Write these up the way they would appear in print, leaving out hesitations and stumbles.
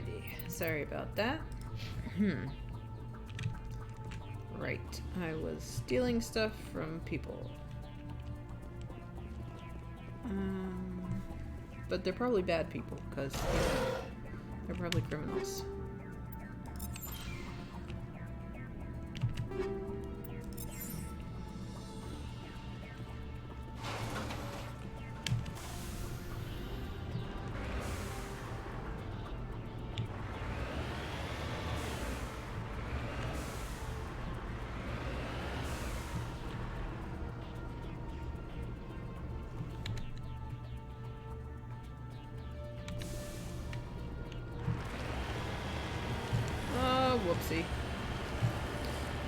Alrighty. Sorry about that. Right. I was stealing stuff from people. But they're probably bad people, because they're probably criminals. Whoopsie.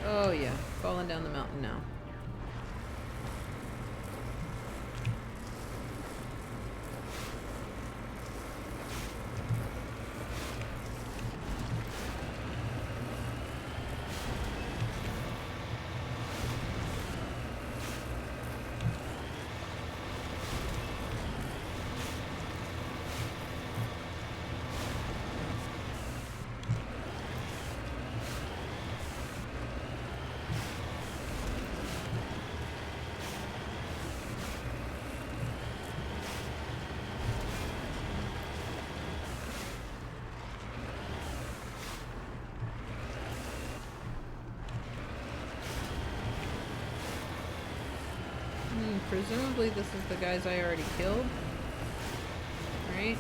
Oh yeah, falling down the mountain now. Presumably this is the guys I already killed, right?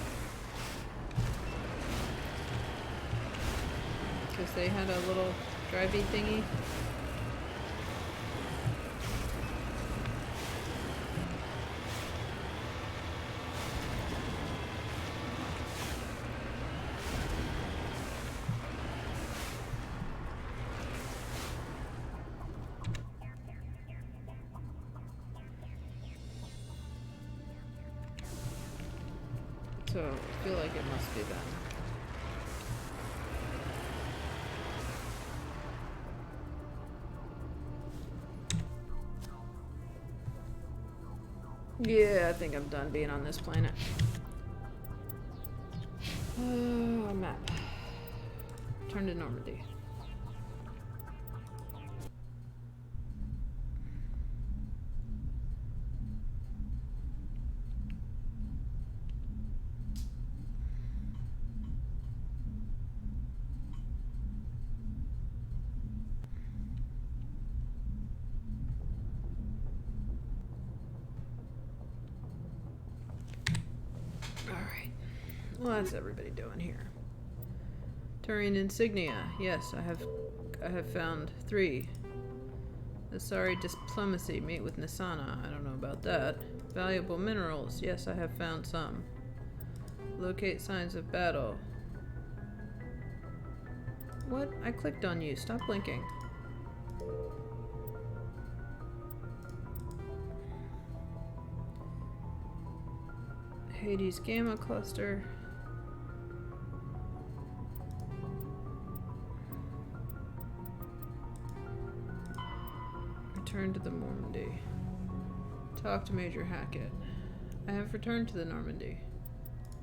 Because they had a little drivey thingy. So, I feel like it must be them. Yeah, I think I'm done being on this planet. Map. Turn to Normandy. Well, that's everybody doing here. Turian insignia. Yes, I have found 3. Asari diplomacy. Meet with Nisana. I don't know about that. Valuable minerals. Yes, I have found some. Locate signs of battle. What? I clicked on you. Stop blinking. Hades Gamma Cluster. Return to the Normandy. Talk to Major Hackett. I have returned to the Normandy.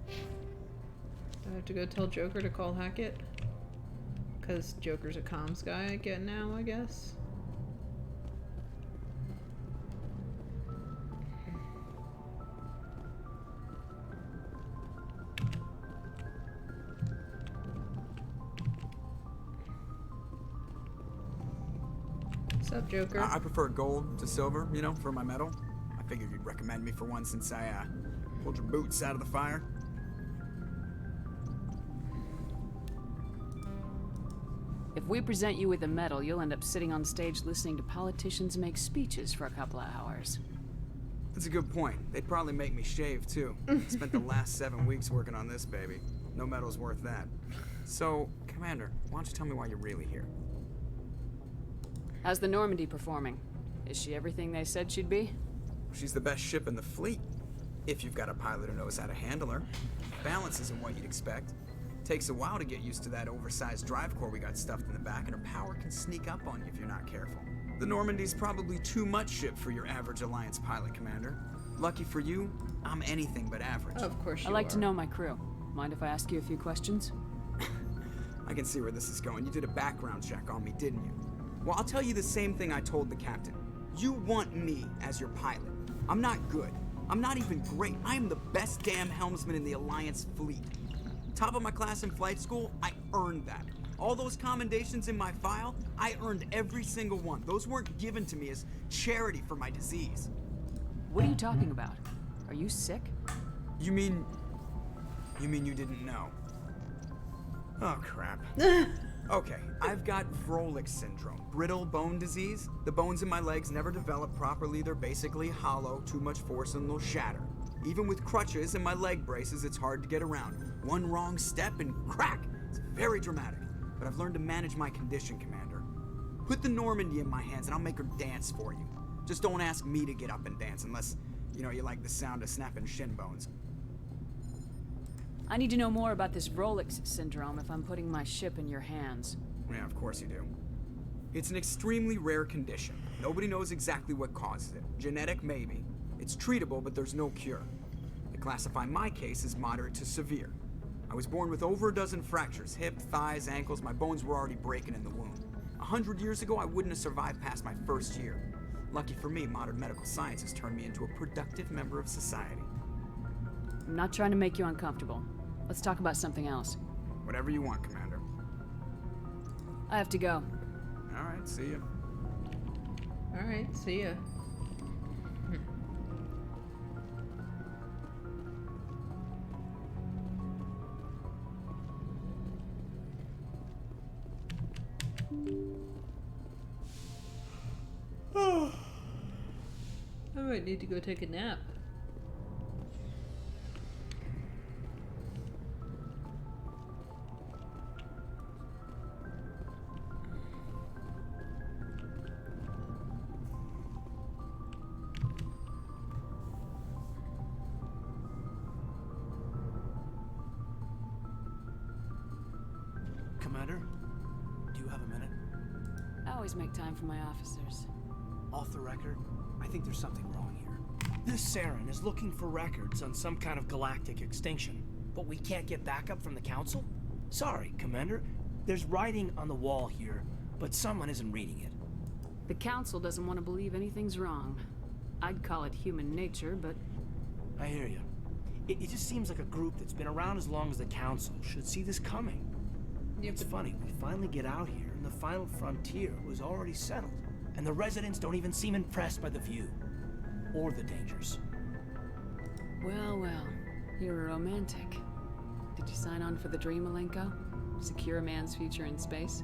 Do I have to go tell Joker to call Hackett? Because Joker's a comms guy again now, I guess. What's up, Joker? I prefer gold to silver, you know, for my metal. I figured you'd recommend me for one since I pulled your boots out of the fire. If we present you with a medal, you'll end up sitting on stage listening to politicians make speeches for a couple of hours. That's a good point. They'd probably make me shave, too. Spent the last 7 weeks working on this baby. No medal's worth that. So, Commander, why don't you tell me why you're really here? How's the Normandy performing? Is she everything they said she'd be? She's the best ship in the fleet. If you've got a pilot who knows how to handle her. Balance isn't what you'd expect. Takes a while to get used to that oversized drive core we got stuffed in the back, and her power can sneak up on you if you're not careful. The Normandy's probably too much ship for your average Alliance pilot, Commander. Lucky for you, I'm anything but average. Of course you I like are. to know my crew. Mind if I ask you a few questions? I can see where this is going. You did a background check on me, didn't you? Well, I'll tell you the same thing I told the captain. You want me as your pilot. I'm not good. I'm not even great. I am the best damn helmsman in the Alliance fleet. Top of my class in flight school, I earned that. All those commendations in my file, I earned every single one. Those weren't given to me as charity for my disease. What are you talking about? Are you sick? You mean you didn't know? Oh, crap. Okay, I've got Vrolik syndrome, brittle bone disease. The bones in my legs never develop properly. They're basically hollow, too much force and they'll shatter. Even with crutches and my leg braces, it's hard to get around. One wrong step and crack! It's very dramatic. But I've learned to manage my condition, Commander. Put the Normandy in my hands and I'll make her dance for you. Just don't ask me to get up and dance unless, you like the sound of snapping shin bones. I need to know more about this Vrolik syndrome if I'm putting my ship in your hands. Yeah, of course you do. It's an extremely rare condition. Nobody knows exactly what causes it. Genetic, maybe. It's treatable, but there's no cure. They classify my case as moderate to severe. I was born with over a dozen fractures, hip, thighs, ankles. My bones were already breaking in the womb. 100 years ago, I wouldn't have survived past my first year. Lucky for me, modern medical science has turned me into a productive member of society. I'm not trying to make you uncomfortable. Let's talk about something else. Whatever you want, Commander. I have to go. All right, see ya. All right, see ya. I might need to go take a nap. Commander, do you have a minute? I always make time for my officers. Off the record, I think there's something wrong here. This Saren is looking for records on some kind of galactic extinction, but we can't get backup from the Council? Sorry, Commander. There's writing on the wall here, but someone isn't reading it. The Council doesn't want to believe anything's wrong. I'd call it human nature, but... I hear you. It just seems like a group that's been around as long as the Council should see this coming. Yeah, It's funny, we finally get out here, and the final frontier was already settled. And the residents don't even seem impressed by the view. Or the dangers. Well, you're a romantic. Did you sign on for the dream, Malenko? Secure a man's future in space?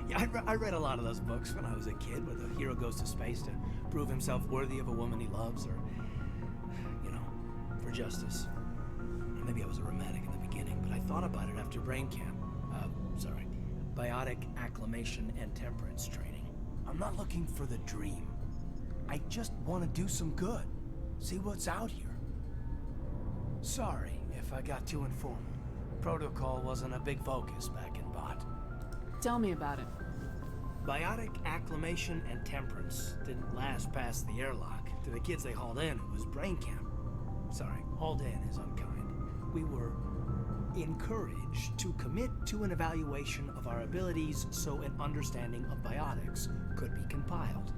Yeah, I read a lot of those books when I was a kid, where the hero goes to space to prove himself worthy of a woman he loves, or, for justice. Maybe I was a romantic in the beginning, but I thought about it after brain camp. Biotic acclimation and temperance training. I'm not looking for the dream. I just want to do some good. See what's out here. Sorry if I got too informal. Protocol wasn't a big focus back in Bot. Tell me about it. Biotic acclimation and temperance didn't last past the airlock. To the kids they hauled in, it was brain camp. Sorry, hauled in is unkind. We were encouraged to commit to an evaluation of our abilities so an understanding of biotics could be compiled.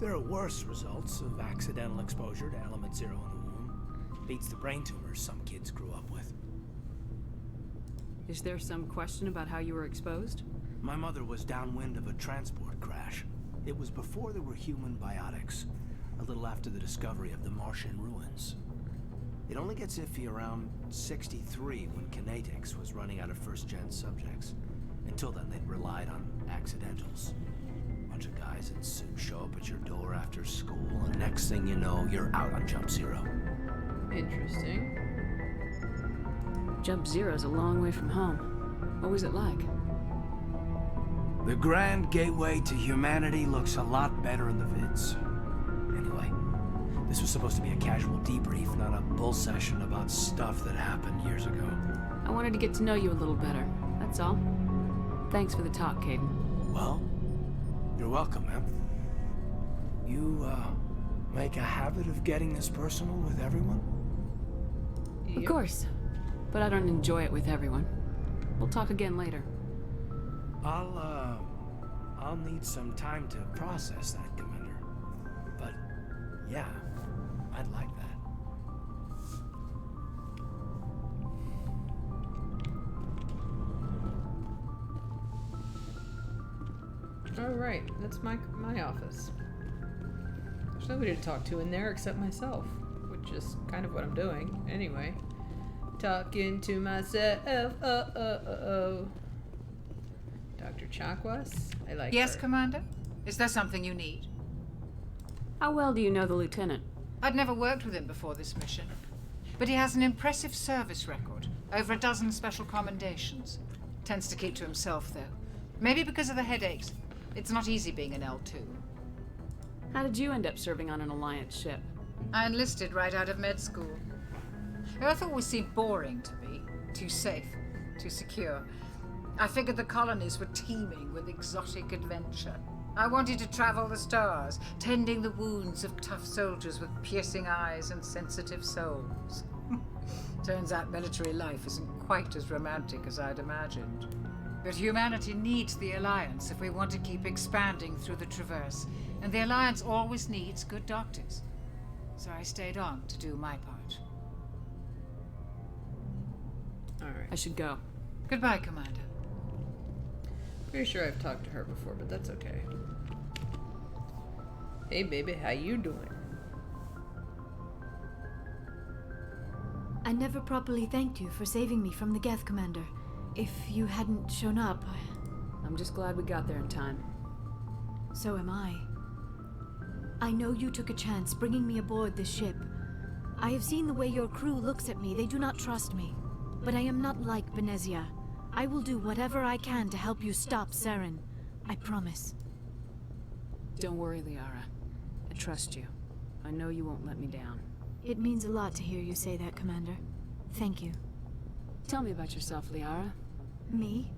There are worse results of accidental exposure to element 0 in the womb. Beats the brain tumors some kids grew up with. Is there some question about how you were exposed? My mother was downwind of a transport crash. It was before there were human biotics, a little after the discovery of the Martian ruins. It only gets iffy around 63 when Kinetics was running out of first-gen subjects. Until then, they'd relied on accidentals. Bunch of guys in suits show up at your door after school, and next thing you know, you're out on Jump Zero. Interesting. Jump Zero's a long way from home. What was it like? The Grand Gateway to Humanity looks a lot better in the vids. Anyway, this was supposed to be a casual debrief, not a bull session about stuff that happened years ago. I wanted to get to know you a little better, that's all. Thanks for the talk, Caden. Well, you're welcome, man. You, make a habit of getting this personal with everyone? Of course. but I don't enjoy it with everyone. We'll talk again later. I'll need some time to process that, Commander. But, yeah, I'd like that. Alright, that's my office. There's nobody to talk to in there except myself, which is kind of what I'm doing. Anyway. Talking to myself. Dr. Chakwas? I like Yes, her. Commander? Is there something you need? How well do you know the lieutenant? I'd never worked with him before this mission, but he has an impressive service record. Over a dozen special commendations. Tends to keep to himself, though. Maybe because of the headaches. It's not easy being an L2. How did you end up serving on an Alliance ship? I enlisted right out of med school. Earth always seemed boring to me. Too safe, too secure. I figured the colonies were teeming with exotic adventure. I wanted to travel the stars, tending the wounds of tough soldiers with piercing eyes and sensitive souls. Turns out military life isn't quite as romantic as I'd imagined. But humanity needs the Alliance if we want to keep expanding through the Traverse, and the Alliance always needs good doctors. So I stayed on to do my part. Alright. I should go. Goodbye, Commander. Pretty sure I've talked to her before, but that's okay. Hey baby, how you doing? I never properly thanked you for saving me from the Geth, Commander. If you hadn't shown up, I'm just glad we got there in time. so am I. I know you took a chance bringing me aboard this ship. I have seen the way your crew looks at me. They do not trust me. But I am not like Benezia. I will do whatever I can to help you stop Saren. I promise. Don't worry, Liara. I trust you. I know you won't let me down. It means a lot to hear you say that, Commander. Thank you. Tell me about yourself, Liara. Me?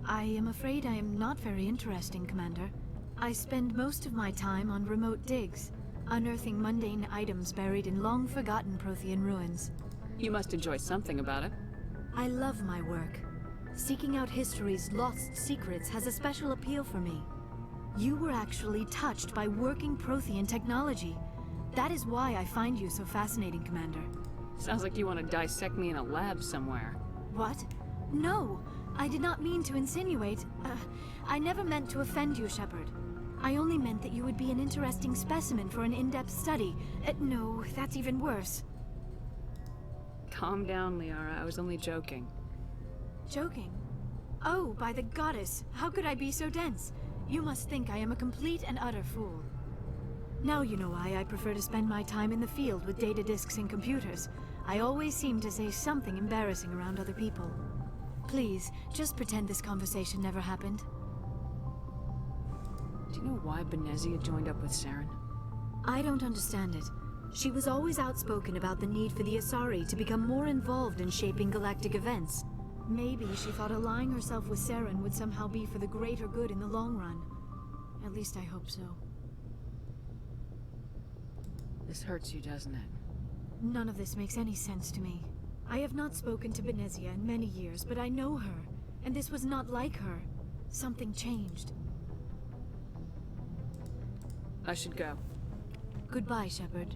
I am afraid I am not very interesting, Commander. I spend most of my time on remote digs, unearthing mundane items buried in long-forgotten Prothean ruins. You must enjoy something about it. I love my work. Seeking out history's lost secrets has a special appeal for me. You were actually touched by working Prothean technology. That is why I find you so fascinating, Commander. Sounds like you want to dissect me in a lab somewhere. What? No! I did not mean to insinuate. I never meant to offend you, Shepard. I only meant that you would be an interesting specimen for an in-depth study. No, that's even worse. Calm down, Liara. I was only joking. Joking? Oh, by the goddess, how could I be so dense? You must think I am a complete and utter fool. Now you know why I prefer to spend my time in the field with data disks and computers. I always seem to say something embarrassing around other people. Please, just pretend this conversation never happened. Do you know why Benezia joined up with Saren? I don't understand it. She was always outspoken about the need for the Asari to become more involved in shaping galactic events. Maybe she thought allying herself with Saren would somehow be for the greater good in the long run. At least I hope so. This hurts you, doesn't it? None of this makes any sense to me. I have not spoken to Benezia in many years, but I know her, and this was not like her. Something changed. I should go. Goodbye, Shepard.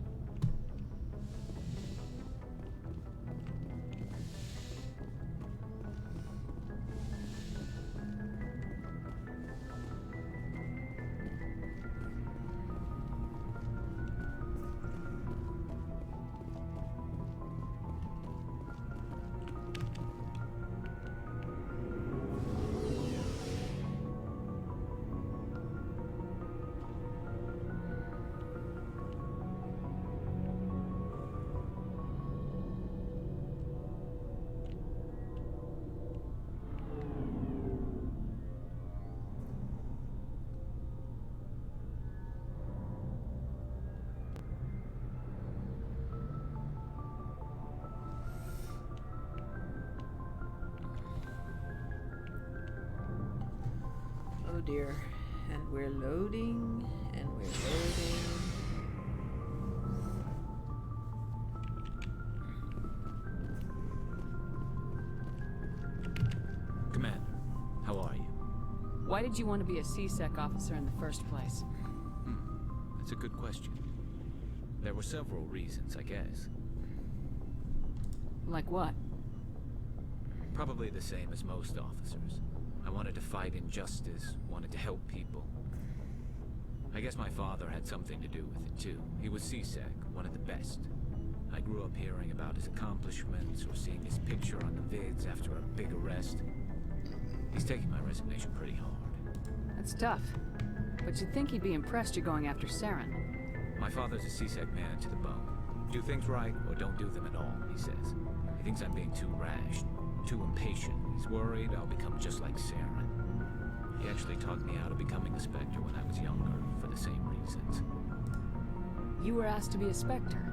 Oh dear. And we're loading, and we're loading. How are you? Why did you want to be a C-Sec officer in the first place? That's a good question. There were several reasons, I guess. Like what? Probably the same as most officers. I wanted to fight injustice, wanted to help people. I guess my father had something to do with it too. He was C-Sec, one of the best. I grew up hearing about his accomplishments or seeing his picture on the vids after a big arrest. He's taking my resignation pretty hard. That's tough. But you'd think he'd be impressed you're going after Saren. My father's a C-Sec man to the bone. Do things right or don't do them at all, he says. He thinks I'm being too rash, too impatient. He's worried I'll become just like Saren. He actually talked me out of becoming a Spectre when I was younger, for the same reasons. You were asked to be a Spectre.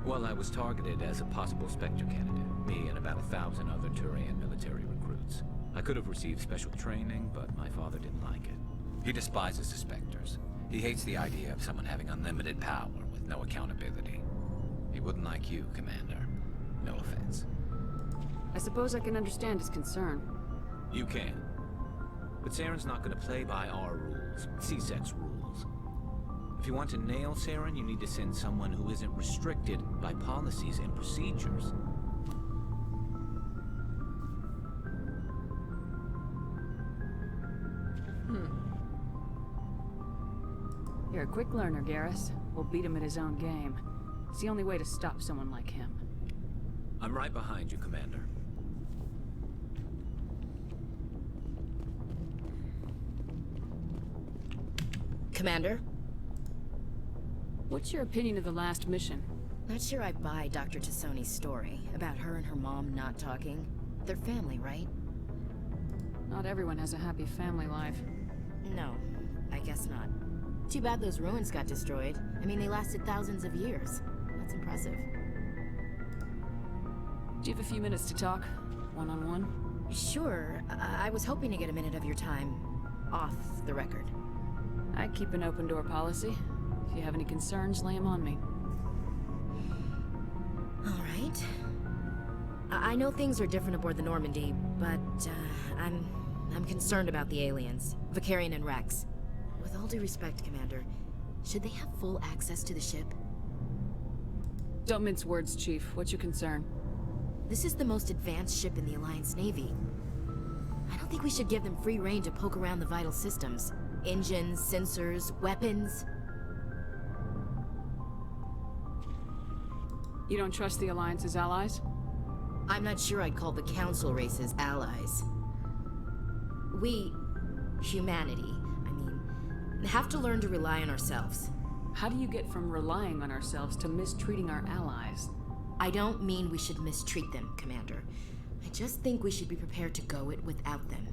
Well, I was targeted as a possible Spectre candidate, me and about 1,000 other Turian military recruits. I could have received special training, but my father didn't like it. He despises the Spectres. He hates the idea of someone having unlimited power with no accountability. He wouldn't like you, Commander. No offense. I suppose I can understand his concern. You can. But Saren's not gonna play by our rules, C-Sec's rules. If you want to nail Saren, you need to send someone who isn't restricted by policies and procedures. You're a quick learner, Garrus. We'll beat him at his own game. It's the only way to stop someone like him. I'm right behind you, Commander. Commander? What's your opinion of the last mission? Not sure I buy Dr. T'soni's story about her and her mom not talking. They're family, right? Not everyone has a happy family life. No, I guess not. Too bad those ruins got destroyed. I mean, they lasted thousands of years. That's impressive. Do you have a few minutes to talk? One-on-one? Sure. I was hoping to get a minute of your time off the record. I keep an open door policy. If you have any concerns, lay them on me. All right. I know things are different aboard the Normandy, but I'm concerned about the aliens, Vicarian and Rex. With all due respect, Commander, should they have full access to the ship? Don't mince words, Chief. What's your concern? This is the most advanced ship in the Alliance Navy. I don't think we should give them free rein to poke around the vital systems. Engines, sensors, weapons. You don't trust the Alliance's allies? I'm not sure I'd call the Council races allies. We, humanity, have to learn to rely on ourselves. How do you get from relying on ourselves to mistreating our allies? I don't mean we should mistreat them, Commander. I just think we should be prepared to go it without them.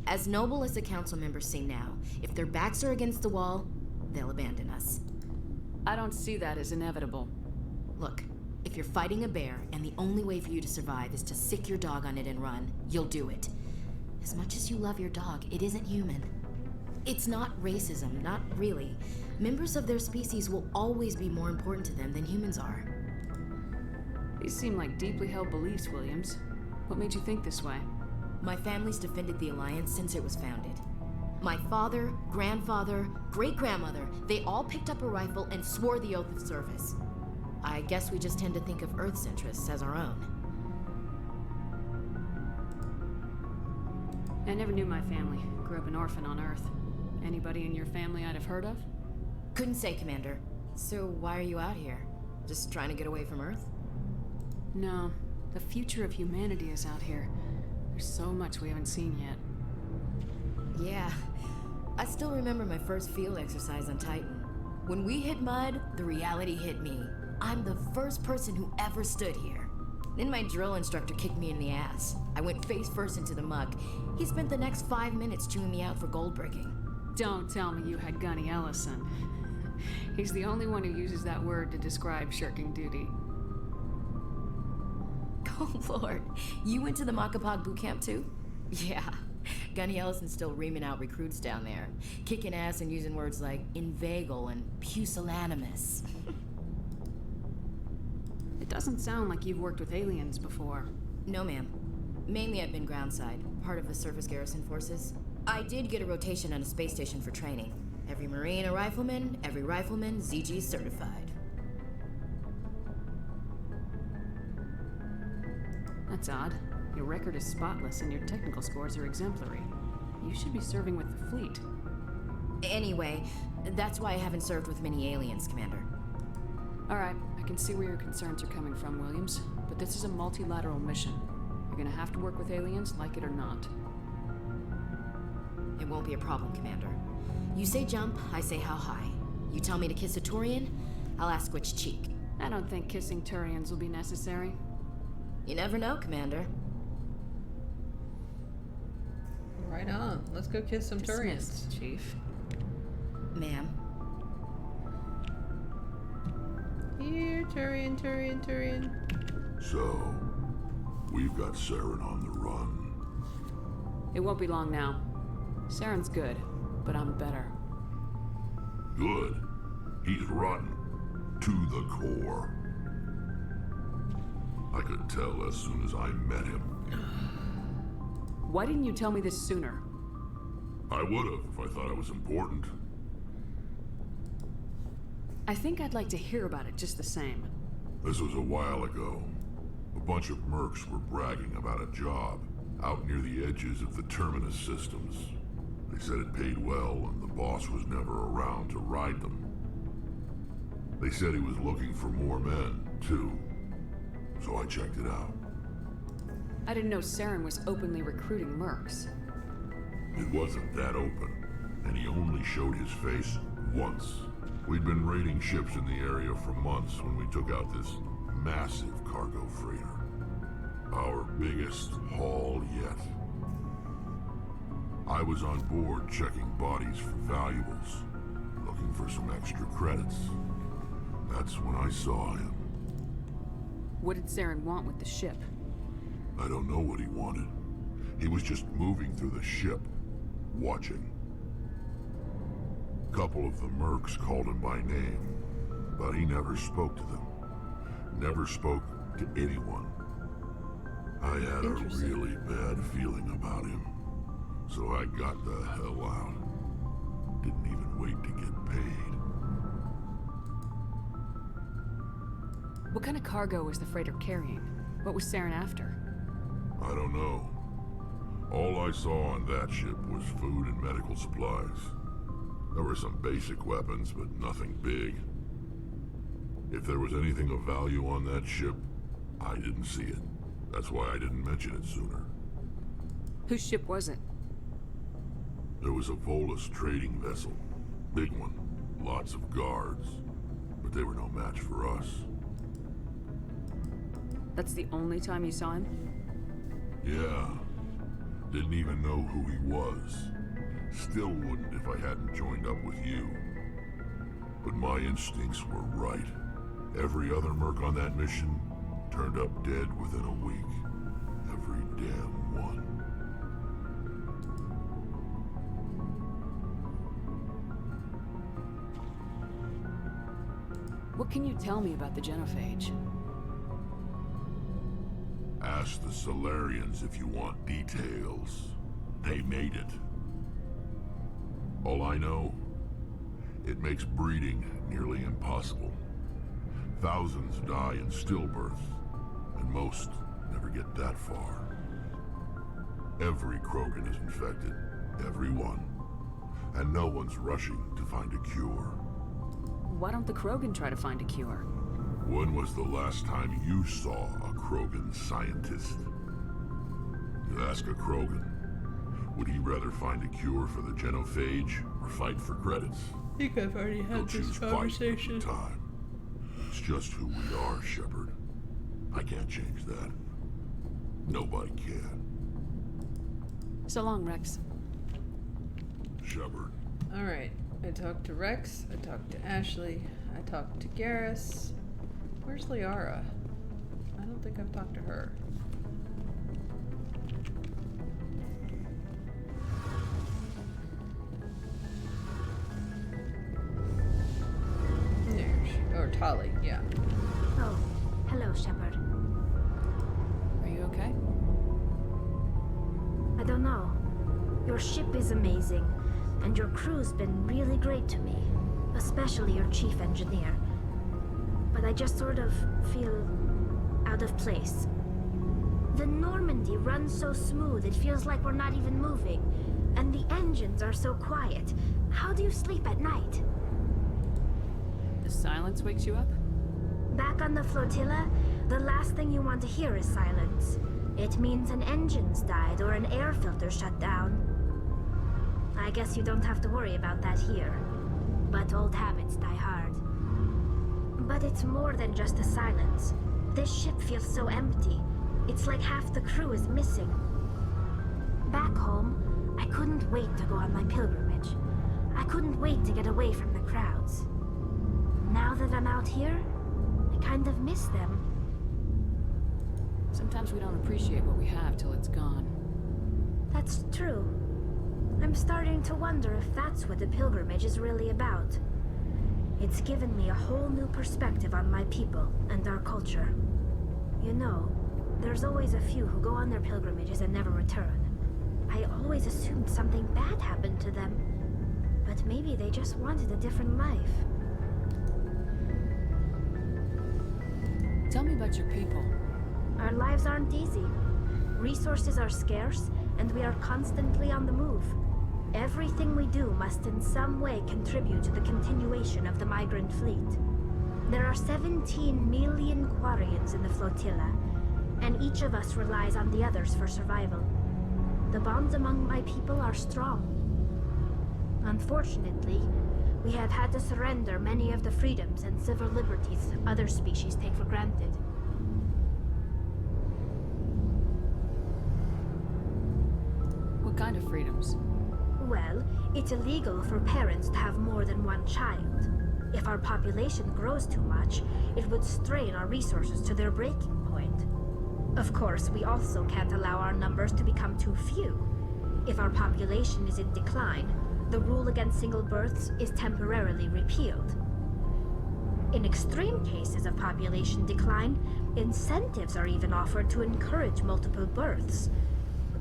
As noble as the Council members seem now, if their backs are against the wall, they'll abandon us. I don't see that as inevitable. Look, if you're fighting a bear and the only way for you to survive is to sick your dog on it and run, you'll do it. As much as you love your dog, it isn't human. It's not racism, not really. Members of their species will always be more important to them than humans are. These seem like deeply held beliefs, Williams. What made you think this way? My family's defended the Alliance since it was founded. My father, grandfather, great-grandmother, they all picked up a rifle and swore the oath of service. I guess we just tend to think of Earth's interests as our own. I never knew my family. Grew up an orphan on Earth. Anybody in your family I'd have heard of? Couldn't say, Commander. So why are you out here? Just trying to get away from Earth? No. The future of humanity is out here. There's so much we haven't seen yet. Yeah. I still remember my first field exercise on Titan. When we hit mud, the reality hit me. I'm the first person who ever stood here. Then my drill instructor kicked me in the ass. I went face first into the muck. He spent the next 5 minutes chewing me out for gold bricking. Don't tell me you had Gunny Ellison. He's the only one who uses that word to describe shirking duty. Oh, Lord. You went to the Makapog boot camp, too? Yeah. Gunny Ellison's still reaming out recruits down there. Kicking ass and using words like inveigle and pusillanimous. It doesn't sound like you've worked with aliens before. No, ma'am. Mainly I've been groundside, part of the surface garrison forces. I did get a rotation on a space station for training. Every Marine a rifleman, every rifleman ZG certified. That's odd. Your record is spotless and your technical scores are exemplary. You should be serving with the fleet. Anyway, that's why I haven't served with many aliens, Commander. Alright, I can see where your concerns are coming from, Williams. But this is a multilateral mission. You're gonna have to work with aliens, like it or not. It won't be a problem, Commander. You say jump, I say how high. You tell me to kiss a Turian, I'll ask which cheek. I don't think kissing Turians will be necessary. You never know, Commander. Right on. Let's go kiss some Turians. Dismissed, Chief. Ma'am. Here, Turian, Turian, Turian. So, we've got Saren on the run. It won't be long now. Saren's good, but I'm better. Good. He's rotten. To the core. I could tell as soon as I met him. Why didn't you tell me this sooner? I would've if I thought it was important. I think I'd like to hear about it just the same. This was a while ago. A bunch of mercs were bragging about a job out near the edges of the Terminus systems. They said it paid well and the boss was never around to ride them. They said he was looking for more men, too. So I checked it out. I didn't know Saren was openly recruiting mercs. It wasn't that open, and he only showed his face once. We'd been raiding ships in the area for months when we took out this massive cargo freighter. Our biggest haul yet. I was on board checking bodies for valuables, looking for some extra credits. That's when I saw him. What did Saren want with the ship? I don't know what he wanted. He was just moving through the ship, watching. Couple of the mercs called him by name, but he never spoke to them. Never spoke to anyone. I had a really bad feeling about him, so I got the hell out. Didn't even wait to get paid. What kind of cargo was the freighter carrying? What was Saren after? I don't know. All I saw on that ship was food and medical supplies. There were some basic weapons, but nothing big. If there was anything of value on that ship, I didn't see it. That's why I didn't mention it sooner. Whose ship was it? There was a Volus trading vessel. Big one. Lots of guards. But they were no match for us. That's the only time you saw him? Yeah. Didn't even know who he was. Still wouldn't if I hadn't joined up with you. But my instincts were right. Every other merc on that mission turned up dead within a week. Every damn one. What can you tell me about the genophage? Ask the Solarians if you want details. They made it. All I know, it makes breeding nearly impossible. Thousands die in stillbirth, and most never get that far. Every Krogan is infected, every one. And no one's rushing to find a cure. Why don't the Krogan try to find a cure? When was the last time you saw a Krogan scientist? You ask a Krogan, would he rather find a cure for the genophage or fight for credits? I think I've already He'll had this choose fight conversation. every time. It's just who we are, Shepard. I can't change that. Nobody can. So long, Rex. Shepard. Alright. I talked to Rex. I talked to Ashley. I talked to Garrus. Where's Liara? I don't think I've talked to her. There she, or Tali, yeah. Oh, hello, Shepard. Are you okay? I don't know. Your ship is amazing, and your crew's been really great to me. Especially your chief engineer. But I just sort of feel out of place. The Normandy runs so smooth it feels like we're not even moving. And the engines are so quiet. How do you sleep at night? The silence wakes you up? Back on the flotilla, the last thing you want to hear is silence. It means an engine's died or an air filter shut down. I guess you don't have to worry about that here. But old habits die hard. But it's more than just the silence. This ship feels so empty. It's like half the crew is missing. Back home, I couldn't wait to go on my pilgrimage. I couldn't wait to get away from the crowds. Now that I'm out here, I kind of miss them. Sometimes we don't appreciate what we have till it's gone. That's true. I'm starting to wonder if that's what the pilgrimage is really about. It's given me a whole new perspective on my people and our culture. You know, there's always a few who go on their pilgrimages and never return. I always assumed something bad happened to them. But maybe they just wanted a different life. Tell me about your people. Our lives aren't easy. Resources are scarce, and we are constantly on the move. Everything we do must in some way contribute to the continuation of the migrant fleet. There are 17 million Quarians in the flotilla, and each of us relies on the others for survival. The bonds among my people are strong. Unfortunately, we have had to surrender many of the freedoms and civil liberties other species take for granted. What kind of freedoms? Well, it's illegal for parents to have more than one child. If our population grows too much, it would strain our resources to their breaking point. Of course, we also can't allow our numbers to become too few. If our population is in decline, the rule against single births is temporarily repealed. In extreme cases of population decline, incentives are even offered to encourage multiple births,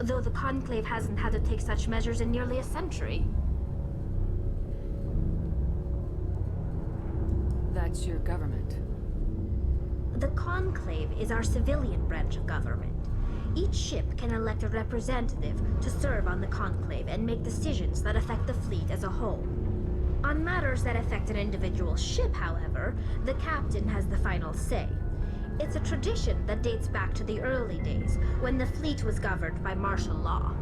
though the Conclave hasn't had to take such measures in nearly a century. That's your government. The Conclave is our civilian branch of government. Each ship can elect a representative to serve on the Conclave and make decisions that affect the fleet as a whole. On matters that affect an individual ship, however, the captain has the final say. It's a tradition that dates back to the early days, when the fleet was governed by martial law.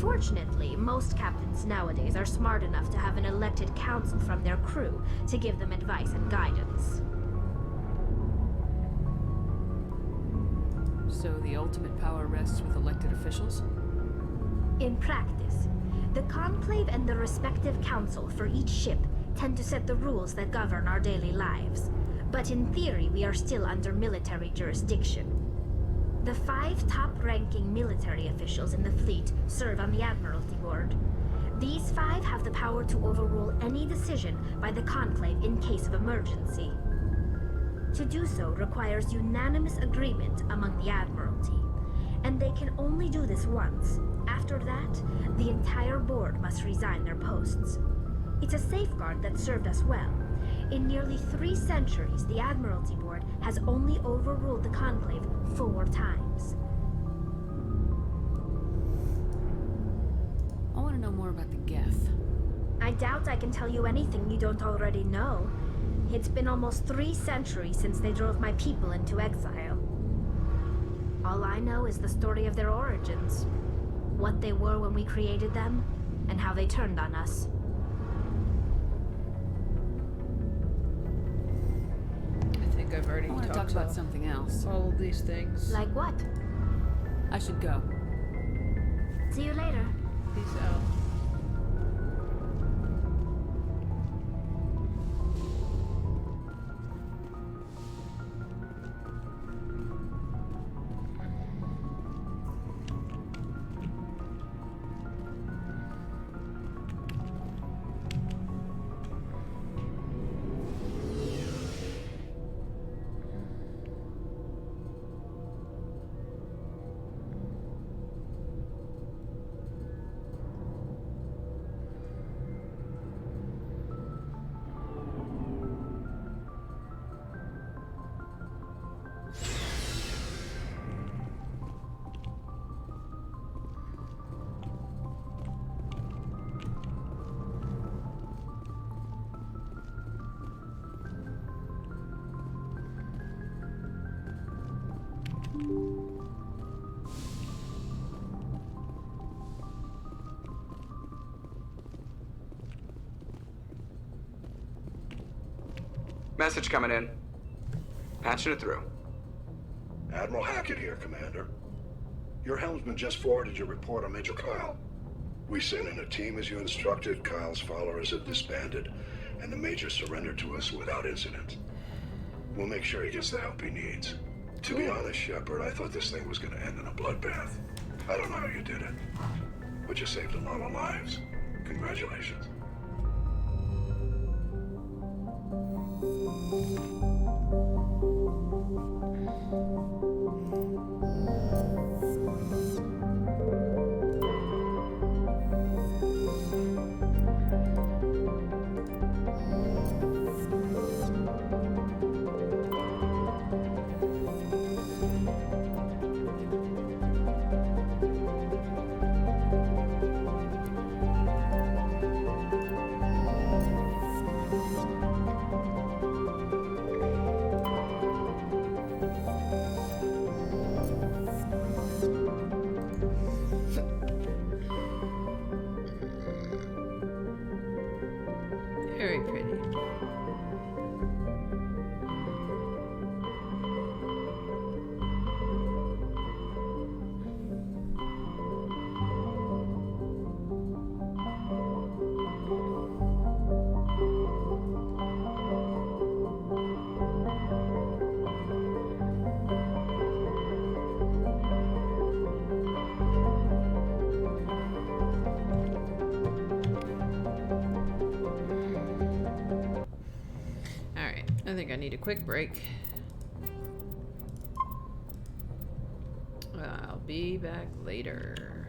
Fortunately, most captains nowadays are smart enough to have an elected council from their crew to give them advice and guidance. So the ultimate power rests with elected officials? In practice, the Conclave and the respective council for each ship tend to set the rules that govern our daily lives. But in theory, we are still under military jurisdiction. The 5 top-ranking military officials in the fleet serve on the Admiralty Board. These 5 have the power to overrule any decision by the Conclave in case of emergency. To do so requires unanimous agreement among the Admiralty, and they can only do this once. After that, the entire board must resign their posts. It's a safeguard that served us well. In nearly 3 centuries, the Admiralty Board has only overruled the Conclave 4 times. I want to know more about the Geth. I doubt I can tell you anything you don't already know. It's been almost 3 centuries since they drove my people into exile. All I know is the story of their origins. What they were when we created them, and how they turned on us. I think I've already I want to talked talk about something else. all of these things. Like what? I should go. See you later. Peace out. Message coming in. Patching it through. Admiral Hackett here, Commander. Your helmsman just forwarded your report on Major Kyle. We sent in a team as you instructed. Kyle's followers have disbanded, and the Major surrendered to us without incident. We'll make sure he gets the help he needs. To be honest, Shepard, I thought this thing was gonna end in a bloodbath. I don't know how you did it, but you saved a lot of lives. Congratulations. Very pretty. Alright, I think I need a quick break. I'll be back later.